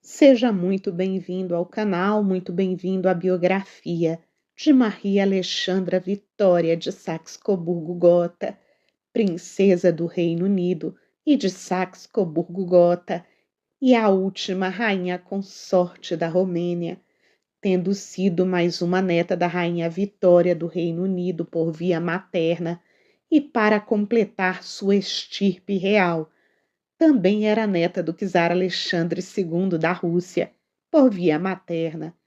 Seja muito bem-vindo ao canal, muito bem-vindo à biografia de Maria Alexandra Vitória de Saxe-Coburgo-Gotha, princesa do Reino Unido e de Saxe-Coburgo-Gotha, e a última rainha consorte da Romênia, tendo sido mais uma neta da rainha Vitória do Reino Unido por via materna, e para completar sua estirpe real também era neta do czar Alexandre II da Rússia, por via materna.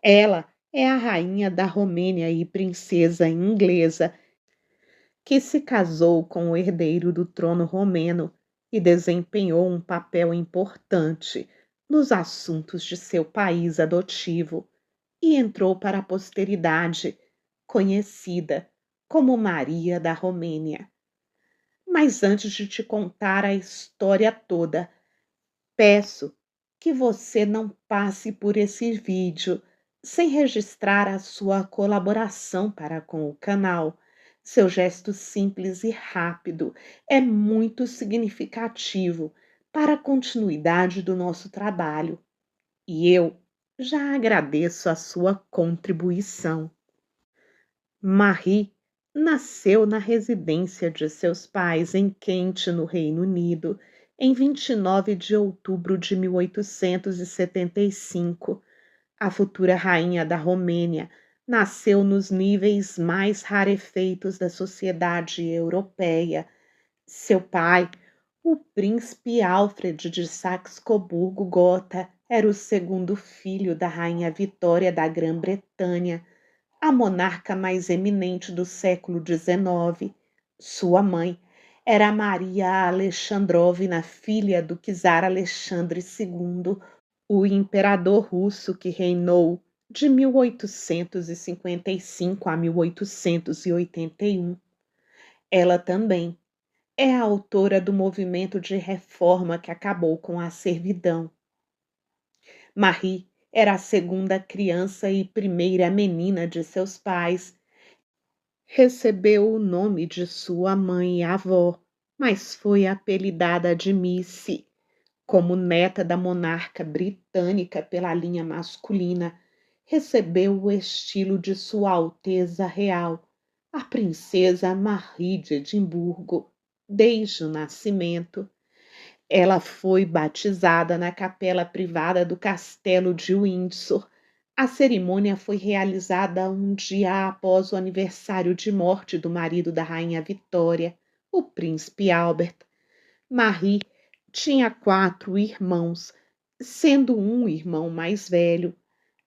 Ela é a rainha da Romênia e princesa inglesa que se casou com o herdeiro do trono romeno e desempenhou um papel importante nos assuntos de seu país adotivo e entrou para a posteridade, conhecida como Maria da Romênia. Mas antes de te contar a história toda, peço que você não passe por esse vídeo sem registrar a sua colaboração para com o canal. Seu gesto simples e rápido é muito significativo para a continuidade do nosso trabalho. E eu já agradeço a sua contribuição. Marie nasceu na residência de seus pais em Kent, no Reino Unido, em 29 de outubro de 1875. A futura rainha da Romênia nasceu nos níveis mais rarefeitos da sociedade europeia. Seu pai, o príncipe Alfred de Saxe-Coburgo-Gotha, era o segundo filho da rainha Vitória da Grã-Bretanha, a monarca mais eminente do século XIX. Sua mãe era Maria Alexandrovna, filha do czar Alexandre II, o imperador russo que reinou de 1855 a 1881. Ela também é a autora do movimento de reforma que acabou com a servidão. Marie era a segunda criança e primeira menina de seus pais. Recebeu o nome de sua mãe e avó, mas foi apelidada de Missy. Como neta da monarca britânica pela linha masculina, recebeu o estilo de Sua Alteza Real, a Princesa Marie de Edimburgo, desde o nascimento. Ela foi batizada na capela privada do Castelo de Windsor. A cerimônia foi realizada um dia após o aniversário de morte do marido da rainha Vitória, o príncipe Albert. Marie tinha 4 irmãos, sendo um irmão mais velho.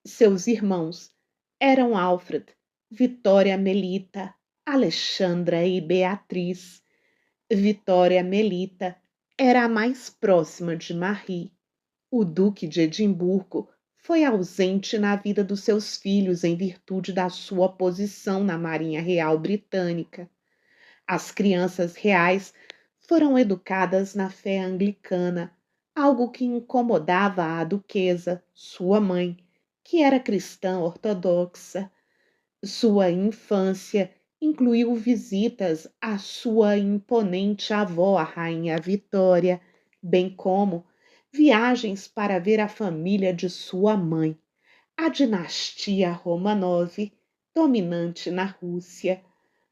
Seus irmãos eram Alfred, Vitória Melita, Alexandra e Beatriz. Vitória Melita era a mais próxima de Marie. O Duque de Edimburgo foi ausente na vida dos seus filhos em virtude da sua posição na Marinha Real Britânica. As crianças reais foram educadas na fé anglicana, algo que incomodava a duquesa, sua mãe, que era cristã ortodoxa. Sua infância incluiu visitas à sua imponente avó, a rainha Vitória, bem como viagens para ver a família de sua mãe, a dinastia Romanov, dominante na Rússia.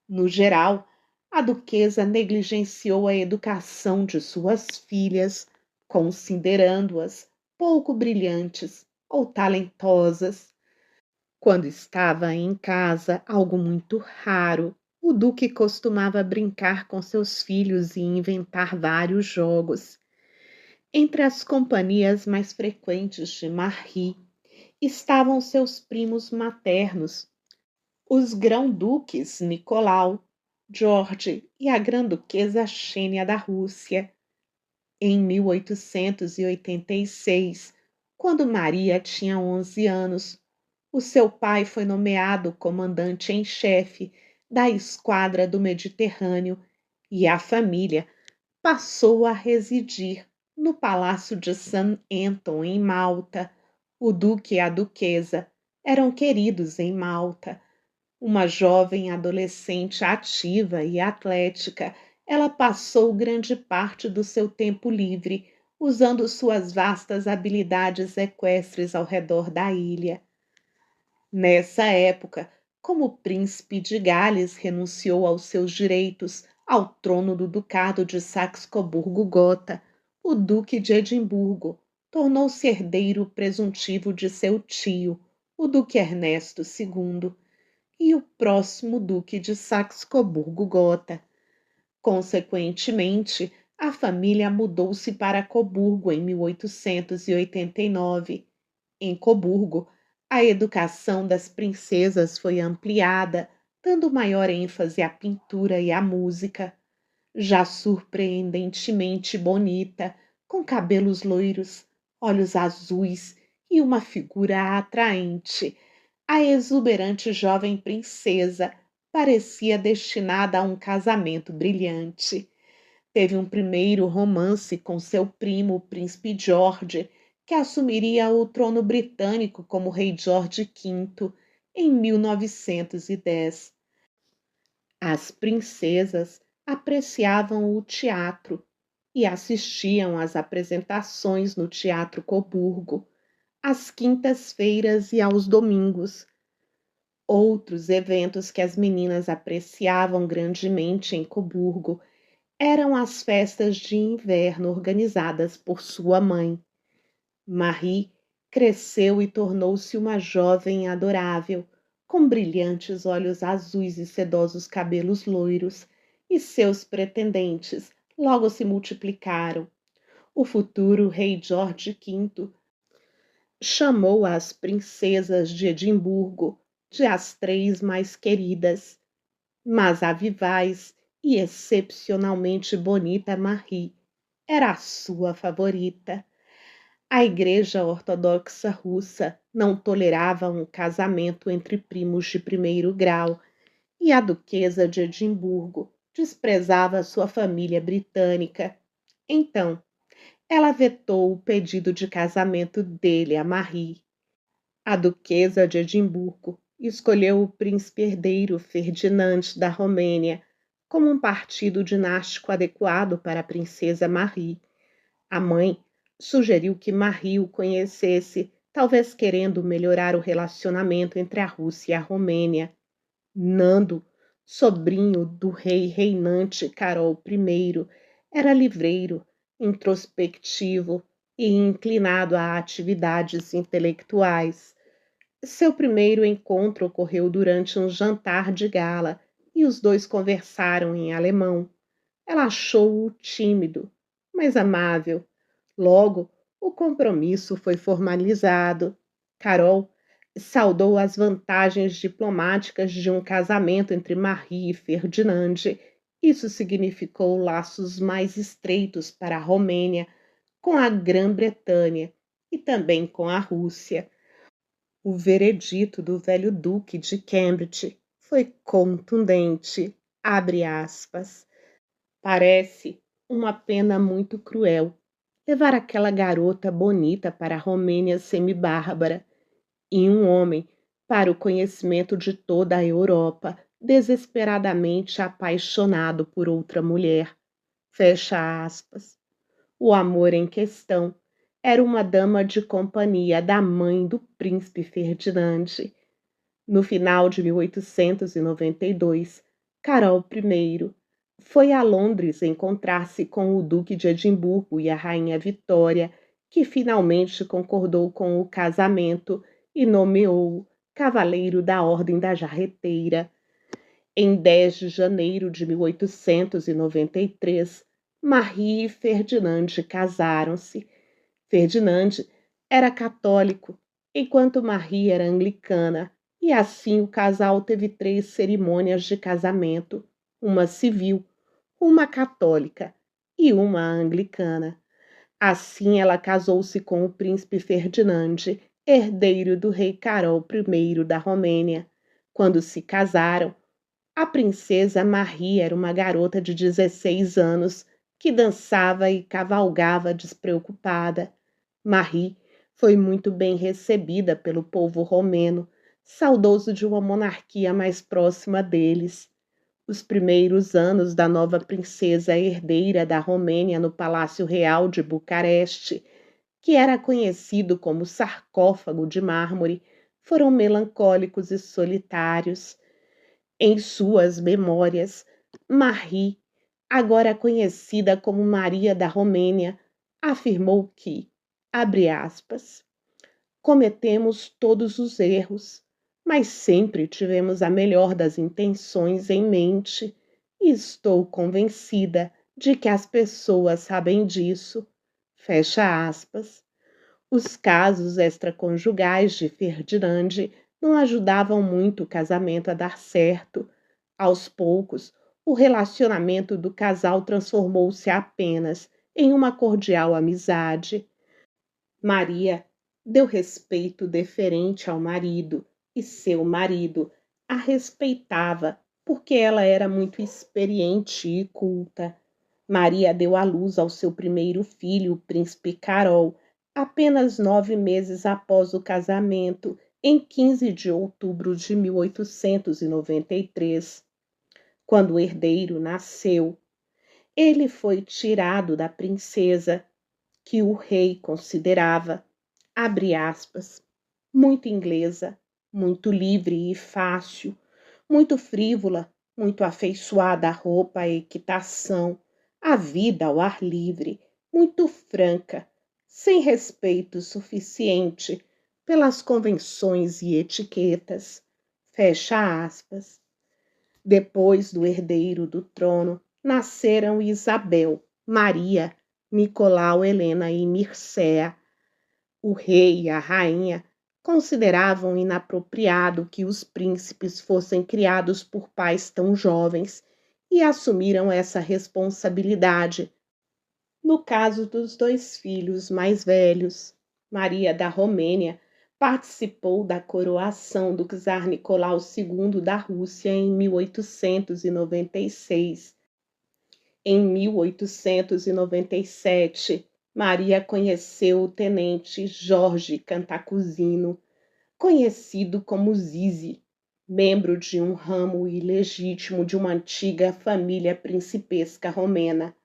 No geral, a duquesa negligenciou a educação de suas filhas, considerando-as pouco brilhantes ou talentosas. Quando estava em casa, algo muito raro, o duque costumava brincar com seus filhos e inventar vários jogos. Entre as companhias mais frequentes de Marie estavam seus primos maternos, os grão-duques Nicolau, George e a grã-duquesa Xênia da Rússia. Em 1886, quando Maria tinha 11 anos, o seu pai foi nomeado comandante em chefe da Esquadra do Mediterrâneo e a família passou a residir no Palácio de St. Anton, em Malta. O duque e a duquesa eram queridos em Malta. Uma jovem adolescente ativa e atlética, ela passou grande parte do seu tempo livre usando suas vastas habilidades equestres ao redor da ilha. Nessa época, como o príncipe de Gales renunciou aos seus direitos ao trono do Ducado de Saxe-Coburgo-Gotha, o Duque de Edimburgo tornou-se herdeiro presuntivo de seu tio, o Duque Ernesto II, e o próximo Duque de Saxe-Coburgo-Gotha. Consequentemente, a família mudou-se para Coburgo em 1889. Em Coburgo, a educação das princesas foi ampliada, dando maior ênfase à pintura e à música. Já surpreendentemente bonita, com cabelos loiros, olhos azuis e uma figura atraente, a exuberante jovem princesa parecia destinada a um casamento brilhante. Teve um primeiro romance com seu primo, o príncipe George, que assumiria o trono britânico como rei George V em 1910. As princesas apreciavam o teatro e assistiam às apresentações no Teatro Coburgo, às quintas-feiras e aos domingos. Outros eventos que as meninas apreciavam grandemente em Coburgo eram as festas de inverno organizadas por sua mãe. Marie cresceu e tornou-se uma jovem adorável, com brilhantes olhos azuis e sedosos cabelos loiros, e seus pretendentes logo se multiplicaram. O futuro rei George V chamou as princesas de Edimburgo de as três mais queridas, mas a vivaz e excepcionalmente bonita Marie era a sua favorita. A Igreja Ortodoxa Russa não tolerava um casamento entre primos de primeiro grau e a Duquesa de Edimburgo desprezava sua família britânica. Então, ela vetou o pedido de casamento dele a Marie. A Duquesa de Edimburgo escolheu o príncipe herdeiro Ferdinand da Romênia como um partido dinástico adequado para a princesa Marie. A mãe sugeriu que Marie o conhecesse, talvez querendo melhorar o relacionamento entre a Rússia e a Romênia. Nando, sobrinho do rei reinante Carol I, era livreiro, introspectivo e inclinado a atividades intelectuais. Seu primeiro encontro ocorreu durante um jantar de gala e os dois conversaram em alemão. Ela achou-o tímido, mas amável. Logo, o compromisso foi formalizado. Carol saudou as vantagens diplomáticas de um casamento entre Marie e Ferdinand. Isso significou laços mais estreitos para a Romênia com a Grã-Bretanha e também com a Rússia. O veredito do velho duque de Cambridge foi contundente, abre aspas. Parece uma pena muito cruel levar aquela garota bonita para a Romênia semibárbara e um homem para o conhecimento de toda a Europa, desesperadamente apaixonado por outra mulher. Fecha aspas. O amor em questão era uma dama de companhia da mãe do príncipe Ferdinand. No final de 1892, Carol I foi a Londres encontrar-se com o Duque de Edimburgo e a Rainha Vitória, que finalmente concordou com o casamento e nomeou-o Cavaleiro da Ordem da Jarreteira. Em 10 de janeiro de 1893, Marie e Ferdinand casaram-se. Ferdinand era católico, enquanto Marie era anglicana, e assim o casal teve 3 cerimônias de casamento, uma civil, uma católica e uma anglicana. Assim ela casou-se com o príncipe Ferdinand, herdeiro do rei Carol I da Romênia. Quando se casaram, a princesa Marie era uma garota de 16 anos que dançava e cavalgava despreocupada. Marie foi muito bem recebida pelo povo romeno, saudoso de uma monarquia mais próxima deles. Os primeiros anos da nova princesa herdeira da Romênia no Palácio Real de Bucareste, que era conhecido como sarcófago de mármore, foram melancólicos e solitários. Em suas memórias, Marie, agora conhecida como Maria da Romênia, afirmou que, abre aspas, cometemos todos os erros, mas sempre tivemos a melhor das intenções em mente e estou convencida de que as pessoas sabem disso. Fecha aspas. Os casos extraconjugais de Ferdinand não ajudavam muito o casamento a dar certo. Aos poucos, o relacionamento do casal transformou-se apenas em uma cordial amizade. Maria deu respeito deferente ao marido e seu marido a respeitava porque ela era muito experiente e culta. Maria deu à luz ao seu primeiro filho, o príncipe Carol, apenas 9 meses após o casamento, em 15 de outubro de 1893. Quando o herdeiro nasceu, ele foi tirado da princesa, que o rei considerava, abre aspas, muito inglesa, muito livre e fácil, muito frívola, muito afeiçoada à roupa, à equitação, à vida ao ar livre, muito franca, sem respeito suficiente pelas convenções e etiquetas. Fecha aspas. Depois do herdeiro do trono, nasceram Isabel, Maria, Nicolau, Helena e Mircea. O rei e a rainha consideravam inapropriado que os príncipes fossem criados por pais tão jovens e assumiram essa responsabilidade. No caso dos dois filhos mais velhos, Maria da Romênia participou da coroação do czar Nicolau II da Rússia em 1896. Em 1897, Maria conheceu o tenente Jorge Cantacuzino, conhecido como Zizi, membro de um ramo ilegítimo de uma antiga família principesca romena.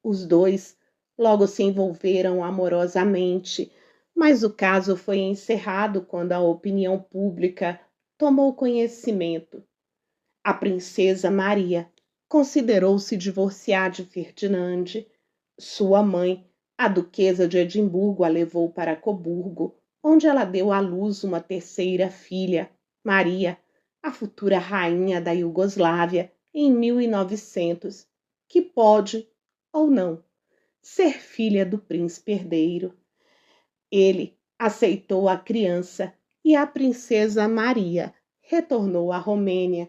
Os dois logo se envolveram amorosamente, mas o caso foi encerrado quando a opinião pública tomou conhecimento. A princesa Maria considerou se divorciar de Ferdinand. Sua mãe, a duquesa de Edimburgo, a levou para Coburgo, onde ela deu à luz uma terceira filha, Maria, a futura rainha da Iugoslávia, em 1900, que pode, ou não, ser filha do príncipe herdeiro. Ele aceitou a criança e a princesa Maria retornou à Romênia.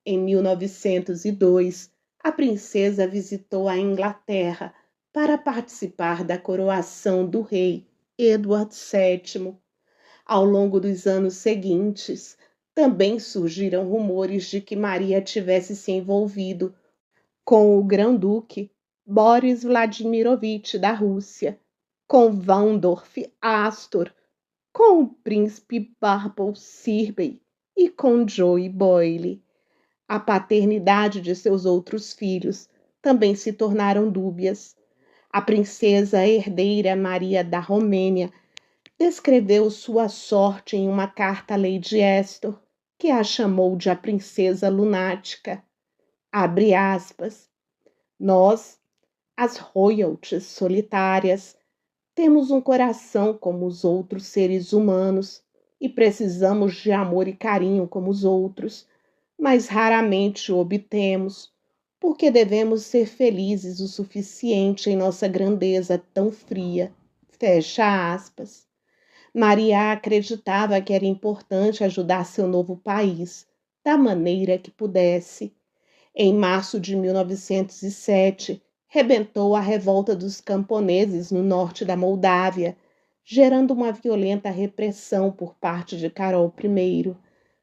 Em 1902, a princesa visitou a Inglaterra para participar da coroação do rei Edward VII. Ao longo dos anos seguintes, também surgiram rumores de que Maria tivesse se envolvido com o grão-duque Boris Vladimirovich da Rússia, com Waldorf Astor, com o príncipe Barbel Sirbey e com Joe Boyle. A paternidade de seus outros filhos também se tornaram dúbias. A princesa herdeira Maria da Romênia descreveu sua sorte em uma carta a Lady Astor, que a chamou de a princesa lunática. Abre aspas. Nós, as royalties solitárias, temos um coração como os outros seres humanos e precisamos de amor e carinho como os outros, mas raramente o obtemos, porque devemos ser felizes o suficiente em nossa grandeza tão fria. Fecha aspas. Maria acreditava que era importante ajudar seu novo país, da maneira que pudesse. Em março de 1907, rebentou a revolta dos camponeses no norte da Moldávia, gerando uma violenta repressão por parte de Carol I.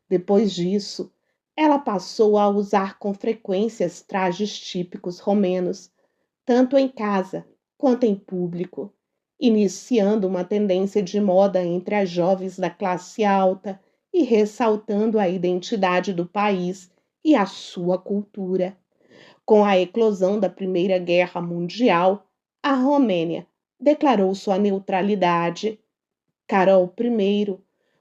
Depois disso, ela passou a usar com frequência trajes típicos romenos, tanto em casa quanto em público, iniciando uma tendência de moda entre as jovens da classe alta e ressaltando a identidade do país e a sua cultura. Com a eclosão da Primeira Guerra Mundial, a Romênia declarou sua neutralidade. Carol I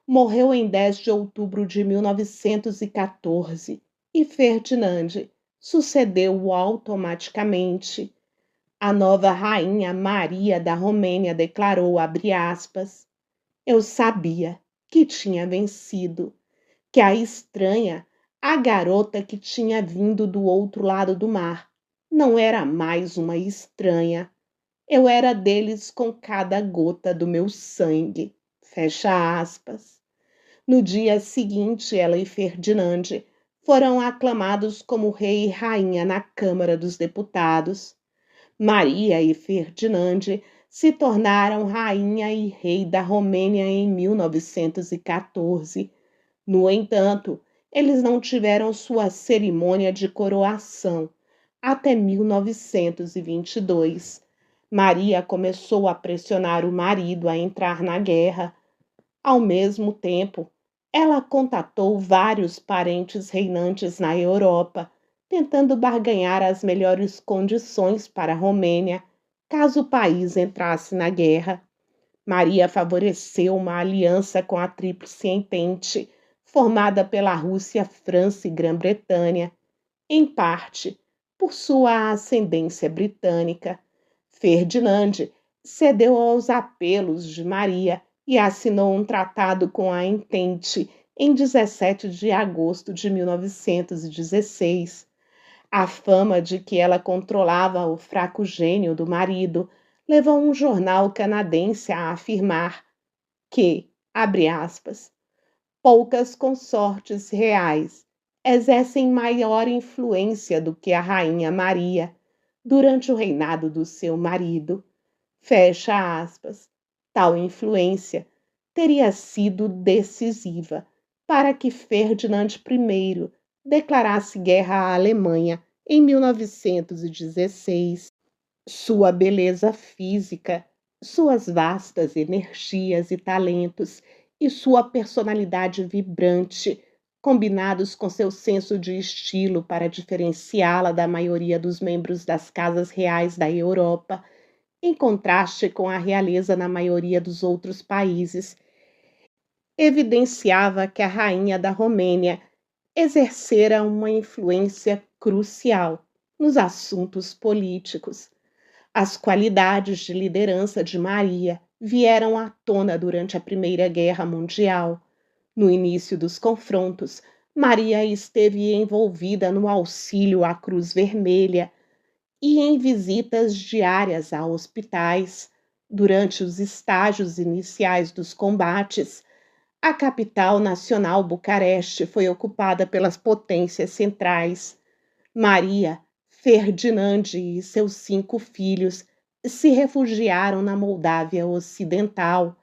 morreu em 10 de outubro de 1914 e Ferdinand sucedeu-o automaticamente. A nova rainha Maria da Romênia declarou, abre aspas, eu sabia que tinha vencido, que a estranha, a garota que tinha vindo do outro lado do mar, não era mais uma estranha. Eu era deles com cada gota do meu sangue. Fecha aspas. No dia seguinte, ela e Ferdinand foram aclamados como rei e rainha na Câmara dos Deputados. Maria e Ferdinand se tornaram rainha e rei da Romênia em 1914. No entanto, eles não tiveram sua cerimônia de coroação até 1922. Maria começou a pressionar o marido a entrar na guerra. Ao mesmo tempo, ela contatou vários parentes reinantes na Europa, tentando barganhar as melhores condições para a Romênia, caso o país entrasse na guerra. Maria favoreceu uma aliança com a Tríplice Entente, formada pela Rússia, França e Grã-Bretanha, em parte por sua ascendência britânica. Ferdinand cedeu aos apelos de Maria e assinou um tratado com a Entente em 17 de agosto de 1916. A fama de que ela controlava o fraco gênio do marido levou um jornal canadense a afirmar que, abre aspas, poucas consortes reais exercem maior influência do que a rainha Maria durante o reinado do seu marido. Fecha aspas. Tal influência teria sido decisiva para que Ferdinand I declarasse guerra à Alemanha em 1916. Sua beleza física, suas vastas energias e talentos e sua personalidade vibrante, combinados com seu senso de estilo para diferenciá-la da maioria dos membros das casas reais da Europa, em contraste com a realeza na maioria dos outros países, evidenciava que a rainha da Romênia exercera uma influência crucial nos assuntos políticos. As qualidades de liderança de Maria vieram à tona durante a Primeira Guerra Mundial. No início dos confrontos, Maria esteve envolvida no auxílio à Cruz Vermelha e em visitas diárias a hospitais. Durante os estágios iniciais dos combates, a capital nacional, Bucareste, foi ocupada pelas potências centrais. Maria, Ferdinand e seus 5 filhos se refugiaram na Moldávia Ocidental.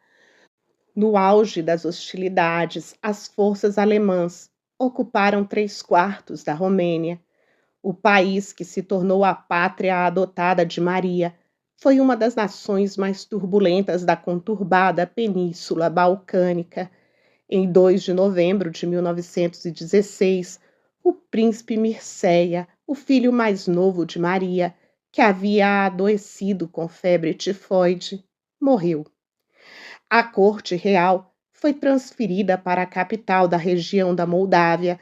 No auge das hostilidades, as forças alemãs ocuparam 3/4 da Romênia. O país que se tornou a pátria adotada de Maria foi uma das nações mais turbulentas da conturbada Península Balcânica. Em 2 de novembro de 1916, o príncipe Mirceia, o filho mais novo de Maria, que havia adoecido com febre tifoide, morreu. A corte real foi transferida para a capital da região da Moldávia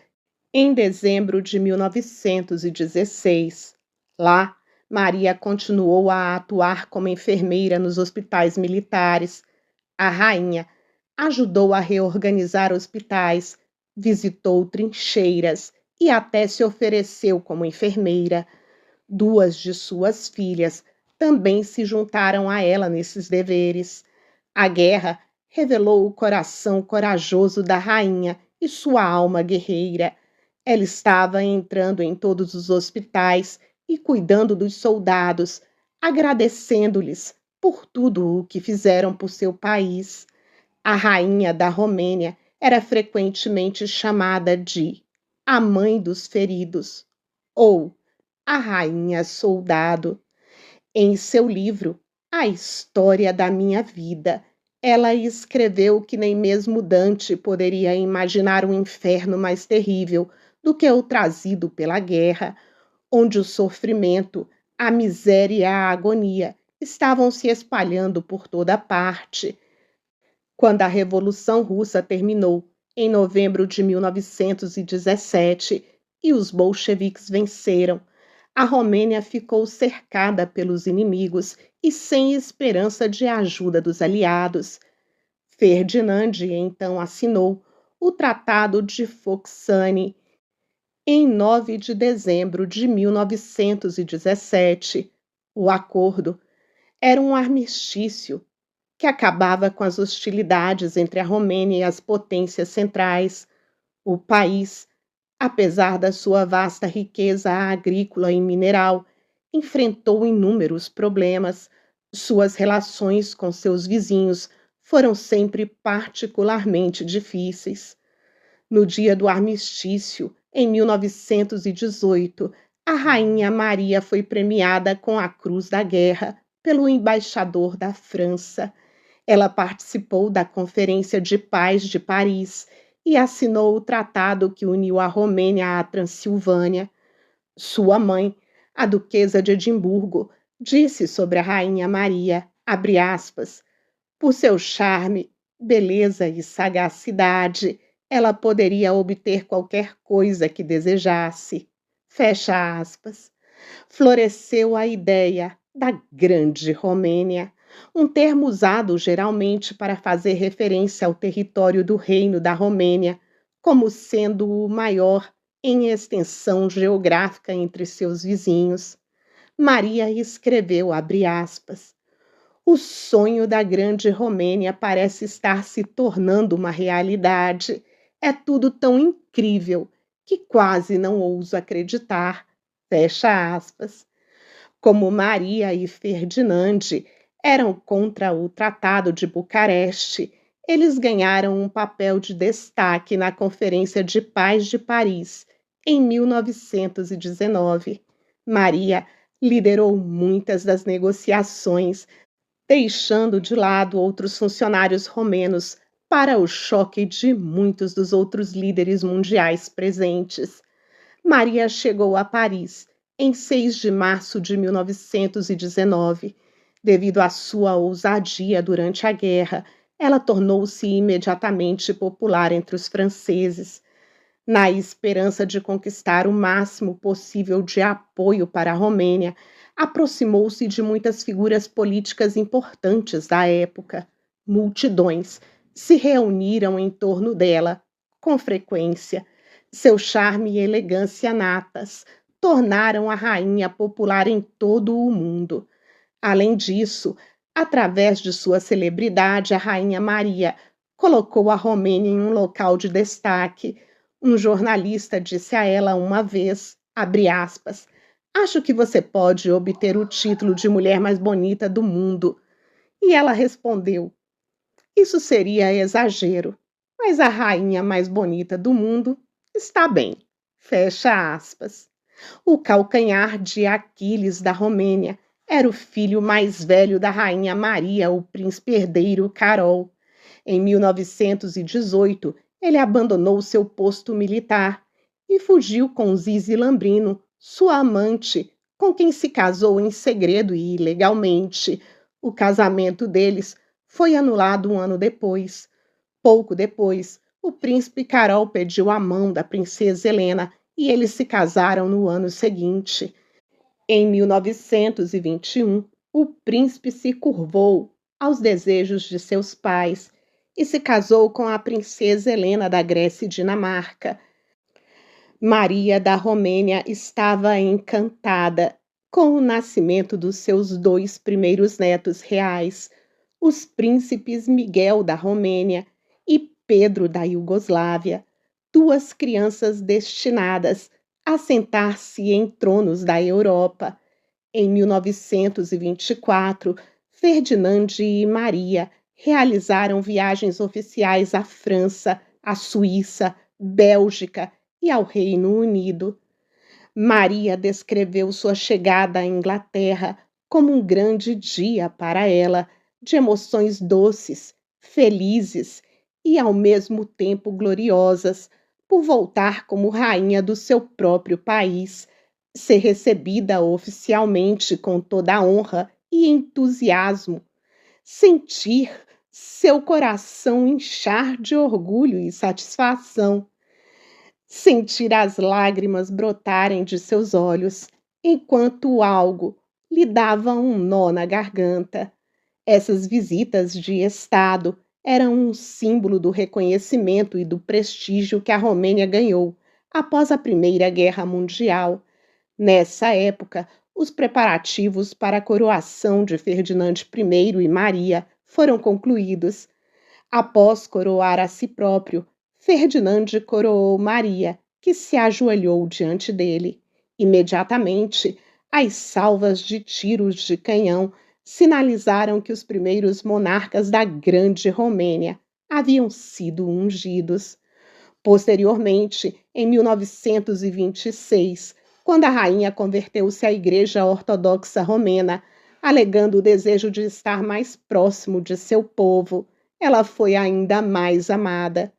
em dezembro de 1916. Lá, Maria continuou a atuar como enfermeira nos hospitais militares. A rainha ajudou a reorganizar hospitais, visitou trincheiras e até se ofereceu como enfermeira. 2 de suas filhas também se juntaram a ela nesses deveres. A guerra revelou o coração corajoso da rainha e sua alma guerreira. Ela estava entrando em todos os hospitais e cuidando dos soldados, agradecendo-lhes por tudo o que fizeram por seu país. A rainha da Romênia era frequentemente chamada de a mãe dos feridos ou a rainha soldado. Em seu livro A História da Minha Vida, ela escreveu que nem mesmo Dante poderia imaginar um inferno mais terrível do que o trazido pela guerra, onde o sofrimento, a miséria e a agonia estavam se espalhando por toda parte. Quando a Revolução Russa terminou, em novembro de 1917, e os bolcheviques venceram, a Romênia ficou cercada pelos inimigos e sem esperança de ajuda dos aliados. Ferdinand então assinou o Tratado de Focșani em 9 de dezembro de 1917. O acordo era um armistício que acabava com as hostilidades entre a Romênia e as potências centrais. O país, apesar da sua vasta riqueza agrícola e mineral, enfrentou inúmeros problemas. Suas relações com seus vizinhos foram sempre particularmente difíceis. No dia do armistício, em 1918, a Rainha Maria foi premiada com a Cruz da Guerra pelo embaixador da França. Ela participou da Conferência de Paz de Paris e assinou o tratado que uniu a Romênia à Transilvânia. Sua mãe, a Duquesa de Edimburgo, disse sobre a Rainha Maria, abre aspas, por seu charme, beleza e sagacidade, ela poderia obter qualquer coisa que desejasse. Fecha aspas. Floresceu a ideia da Grande Romênia, um termo usado geralmente para fazer referência ao território do Reino da Romênia, como sendo o maior em extensão geográfica entre seus vizinhos. Maria escreveu, abre aspas, o sonho da Grande Romênia parece estar se tornando uma realidade. É tudo tão incrível que quase não ouso acreditar. Fecha aspas. Como Maria e Ferdinand eram contra o Tratado de Bucareste, eles ganharam um papel de destaque na Conferência de Paz de Paris, em 1919. Maria liderou muitas das negociações, deixando de lado outros funcionários romenos para o choque de muitos dos outros líderes mundiais presentes. Maria chegou a Paris em 6 de março de 1919. Devido à sua ousadia durante a guerra, ela tornou-se imediatamente popular entre os franceses. Na esperança de conquistar o máximo possível de apoio para a Romênia, aproximou-se de muitas figuras políticas importantes da época. Multidões se reuniram em torno dela, com frequência. Seu charme e elegância natas tornaram a rainha popular em todo o mundo. Além disso, através de sua celebridade, a Rainha Maria colocou a Romênia em um local de destaque. Um jornalista disse a ela uma vez, abre aspas, acho que você pode obter o título de mulher mais bonita do mundo. E ela respondeu, isso seria exagero, mas a rainha mais bonita do mundo está bem. Fecha aspas. O calcanhar de Aquiles da Romênia era o filho mais velho da rainha Maria, o príncipe herdeiro Carol. Em 1918, ele abandonou seu posto militar e fugiu com Zizi Lambrino, sua amante, com quem se casou em segredo e ilegalmente. O casamento deles foi anulado um ano depois. Pouco depois, o príncipe Carol pediu a mão da princesa Helena e eles se casaram no ano seguinte. Em 1921, o príncipe se curvou aos desejos de seus pais e se casou com a princesa Helena da Grécia e Dinamarca. Maria da Romênia estava encantada com o nascimento dos seus 2 primeiros netos reais, os príncipes Miguel da Romênia e Pedro da Iugoslávia, 2 crianças destinadas a sentar-se em tronos da Europa. Em 1924, Ferdinand e Maria realizaram viagens oficiais à França, à Suíça, Bélgica e ao Reino Unido. Maria descreveu sua chegada à Inglaterra como um grande dia para ela, de emoções doces, felizes e ao mesmo tempo gloriosas, por voltar como rainha do seu próprio país, ser recebida oficialmente com toda a honra e entusiasmo, sentir seu coração inchar de orgulho e satisfação, sentir as lágrimas brotarem de seus olhos, enquanto algo lhe dava um nó na garganta. Essas visitas de Estado eram um símbolo do reconhecimento e do prestígio que a Romênia ganhou após a Primeira Guerra Mundial. Nessa época, os preparativos para a coroação de Ferdinand I e Maria foram concluídos. Após coroar a si próprio, Ferdinand coroou Maria, que se ajoelhou diante dele. Imediatamente, as salvas de tiros de canhão sinalizaram que os primeiros monarcas da Grande Romênia haviam sido ungidos. Posteriormente, em 1926, quando a rainha converteu-se à Igreja Ortodoxa Romena, alegando o desejo de estar mais próximo de seu povo, ela foi ainda mais amada.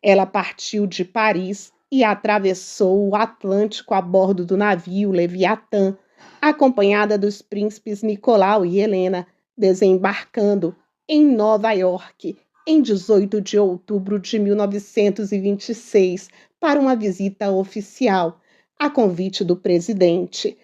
Ela partiu de Paris e atravessou o Atlântico a bordo do navio Leviatã, acompanhada dos príncipes Nicolau e Helena, desembarcando em Nova York em 18 de outubro de 1926 para uma visita oficial, a convite do presidente.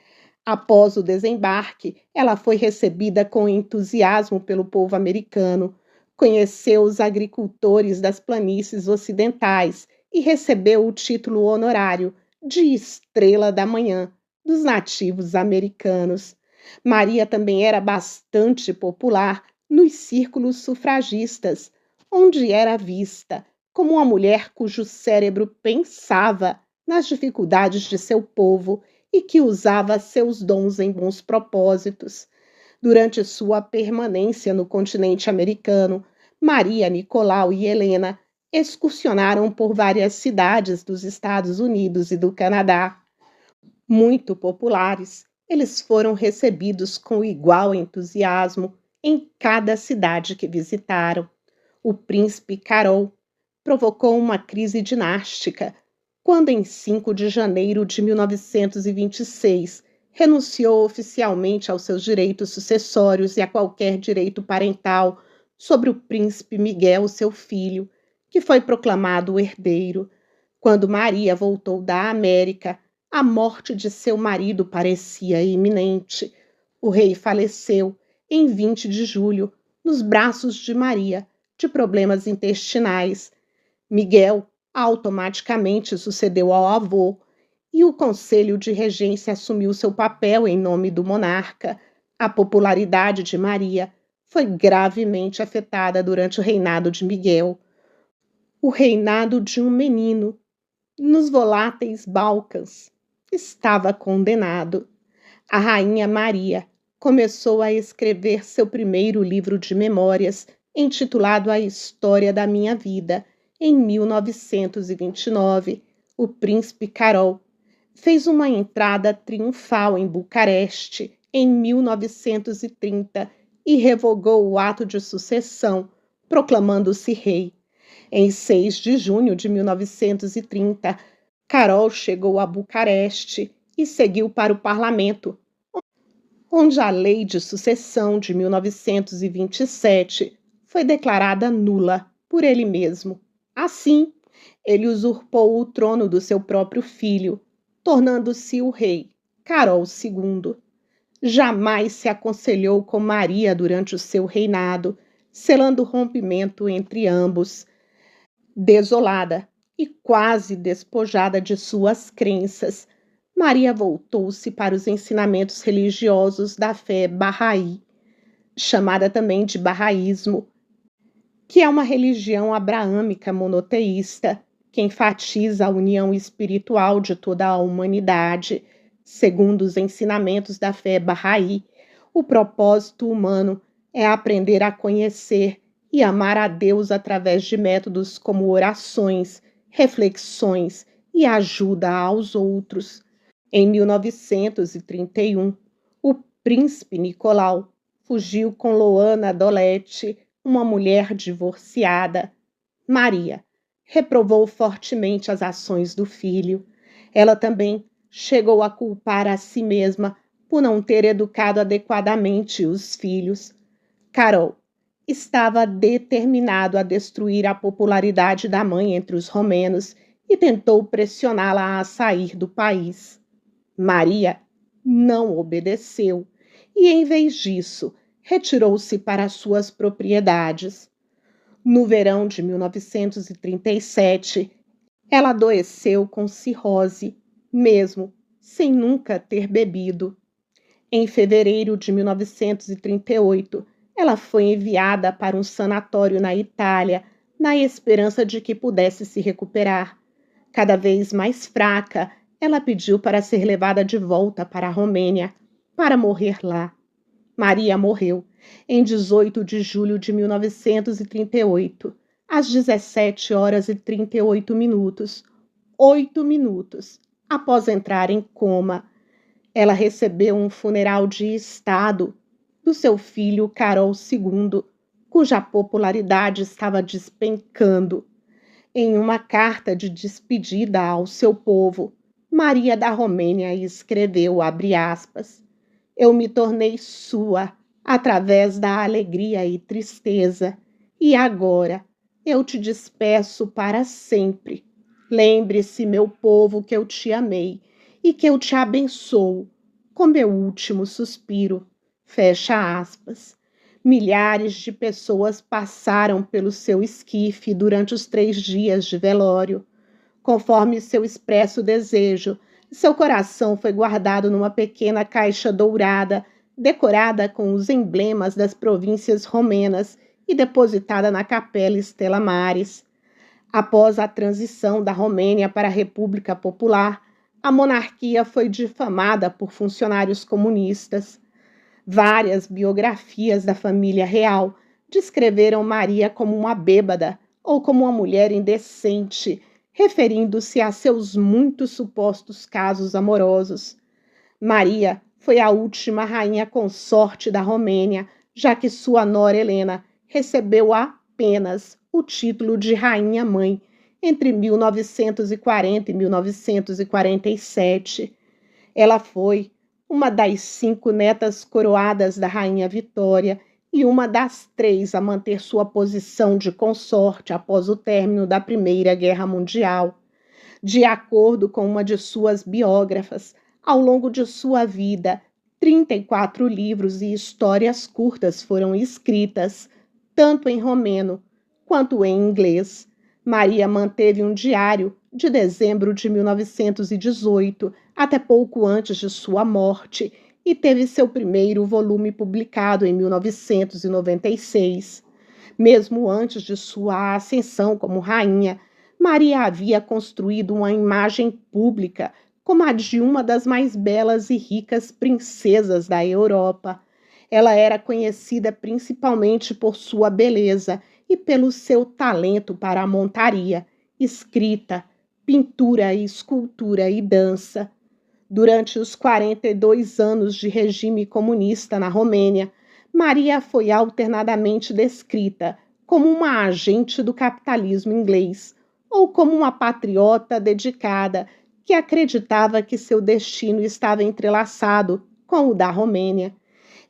Após o desembarque, ela foi recebida com entusiasmo pelo povo americano, conheceu os agricultores das planícies ocidentais e recebeu o título honorário de Estrela da Manhã dos nativos americanos. Maria também era bastante popular nos círculos sufragistas, onde era vista como uma mulher cujo cérebro pensava nas dificuldades de seu povo e que usava seus dons em bons propósitos. Durante sua permanência no continente americano, Maria, Nicolau e Helena excursionaram por várias cidades dos Estados Unidos e do Canadá. Muito populares, eles foram recebidos com igual entusiasmo em cada cidade que visitaram. O príncipe Carol provocou uma crise dinástica quando, em 5 de janeiro de 1926, renunciou oficialmente aos seus direitos sucessórios e a qualquer direito parental sobre o príncipe Miguel, seu filho, que foi proclamado o herdeiro. Quando Maria voltou da América, a morte de seu marido parecia iminente. O rei faleceu em 20 de julho, nos braços de Maria, de problemas intestinais. Miguel automaticamente sucedeu ao avô e o Conselho de Regência assumiu seu papel em nome do monarca. A popularidade de Maria foi gravemente afetada durante o reinado de Miguel. O reinado de um menino nos voláteis Balcãs estava condenado. A rainha Maria começou a escrever seu primeiro livro de memórias, intitulado A História da Minha Vida, em 1929. O príncipe Carol fez uma entrada triunfal em Bucareste em 1930 e revogou o ato de sucessão, proclamando-se rei. Em 6 de junho de 1930, Carol chegou a Bucareste e seguiu para o parlamento, onde a lei de sucessão de 1927 foi declarada nula por ele mesmo. Assim, ele usurpou o trono do seu próprio filho, tornando-se o rei, Carol II. Jamais se aconselhou com Maria durante o seu reinado, selando o rompimento entre ambos. Desolada e quase despojada de suas crenças, Maria voltou-se para os ensinamentos religiosos da fé Bahá'í, chamada também de Bahá'ísmo, que é uma religião abraâmica monoteísta que enfatiza a união espiritual de toda a humanidade. Segundo os ensinamentos da fé Bahá'í, o propósito humano é aprender a conhecer e amar a Deus através de métodos como orações, reflexões e ajuda aos outros. Em 1931, o príncipe Nicolau fugiu com Loana Dolete, uma mulher divorciada. Maria reprovou fortemente as ações do filho. Ela também chegou a culpar a si mesma por não ter educado adequadamente os filhos. Carol estava determinado a destruir a popularidade da mãe entre os romenos e tentou pressioná-la a sair do país. Maria não obedeceu e, em vez disso, retirou-se para suas propriedades. No verão de 1937, ela adoeceu com cirrose, mesmo sem nunca ter bebido. Em fevereiro de 1938, ela foi enviada para um sanatório na Itália, na esperança de que pudesse se recuperar. Cada vez mais fraca, ela pediu para ser levada de volta para a Romênia, para morrer lá. Maria morreu em 18 de julho de 1938, às 17h38, 8 minutos após entrar em coma. Ela recebeu um funeral de estado do seu filho Carol II, cuja popularidade estava despencando. Em uma carta de despedida ao seu povo, Maria da Romênia escreveu, abre aspas, eu me tornei sua através da alegria e tristeza, e agora eu te despeço para sempre. Lembre-se, meu povo, que eu te amei e que eu te abençoo com meu último suspiro. Fecha aspas. Milhares de pessoas passaram pelo seu esquife durante os 3 dias de velório. Conforme seu expresso desejo, seu coração foi guardado numa pequena caixa dourada, decorada com os emblemas das províncias romenas e depositada na Capela Stella Maris. Após a transição da Romênia para a República Popular, a monarquia foi difamada por funcionários comunistas. Várias biografias da família real descreveram Maria como uma bêbada ou como uma mulher indecente, referindo-se a seus muitos supostos casos amorosos. Maria foi a última rainha consorte da Romênia, já que sua nora Helena recebeu apenas o título de rainha-mãe entre 1940 e 1947. Ela foi uma das 5 netas coroadas da rainha Vitória e uma das 3 a manter sua posição de consorte após o término da Primeira Guerra Mundial. De acordo com uma de suas biógrafas, ao longo de sua vida, 34 livros e histórias curtas foram escritas, tanto em romeno quanto em inglês. Maria manteve um diário de dezembro de 1918 até pouco antes de sua morte e teve seu primeiro volume publicado em 1996. Mesmo antes de sua ascensão como rainha, Maria havia construído uma imagem pública como a de uma das mais belas e ricas princesas da Europa. Ela era conhecida principalmente por sua beleza e pelo seu talento para a montaria, escrita, pintura, escultura e dança. Durante os 42 anos de regime comunista na Romênia, Maria foi alternadamente descrita como uma agente do capitalismo inglês ou como uma patriota dedicada que acreditava que seu destino estava entrelaçado com o da Romênia.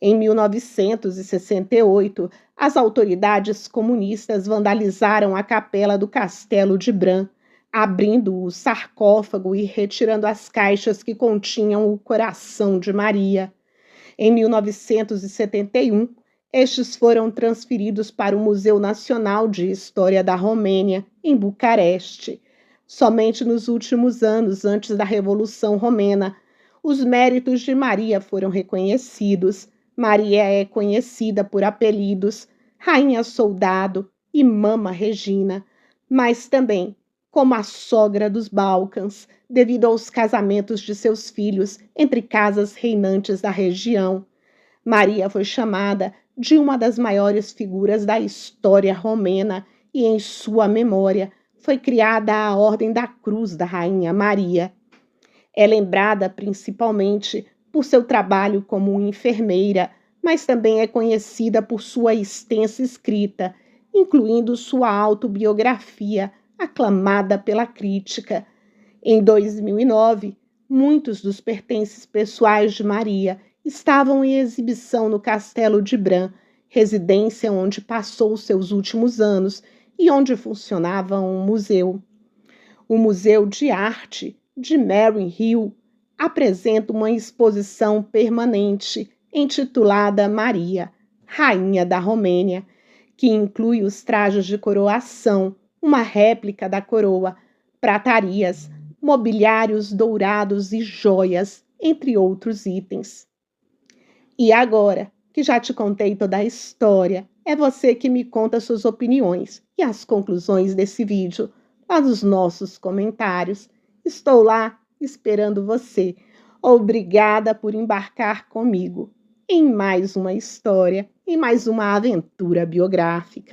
Em 1968, as autoridades comunistas vandalizaram a capela do Castelo de Bran, abrindo o sarcófago e retirando as caixas que continham o coração de Maria. Em 1971, estes foram transferidos para o Museu Nacional de História da Romênia, em Bucareste. Somente nos últimos anos, antes da Revolução Romena, os méritos de Maria foram reconhecidos. Maria é conhecida por apelidos Rainha Soldado e Mama Regina, mas também como a sogra dos Balcãs, devido aos casamentos de seus filhos entre casas reinantes da região. Maria foi chamada de uma das maiores figuras da história romena e, em sua memória, foi criada a Ordem da Cruz da Rainha Maria. É lembrada principalmente por seu trabalho como enfermeira, mas também é conhecida por sua extensa escrita, incluindo sua autobiografia, aclamada pela crítica. Em 2009, muitos dos pertences pessoais de Maria estavam em exibição no Castelo de Bran, residência onde passou seus últimos anos e onde funcionava um museu. O Museu de Arte de Mary Hill apresenta uma exposição permanente intitulada Maria, Rainha da Romênia, que inclui os trajes de coroação, uma réplica da coroa, pratarias, mobiliários dourados e joias, entre outros itens. E agora, que já te contei toda a história, é você que me conta suas opiniões e as conclusões desse vídeo lá nos nossos comentários. Estou lá esperando você. Obrigada por embarcar comigo em mais uma história, em mais uma aventura biográfica.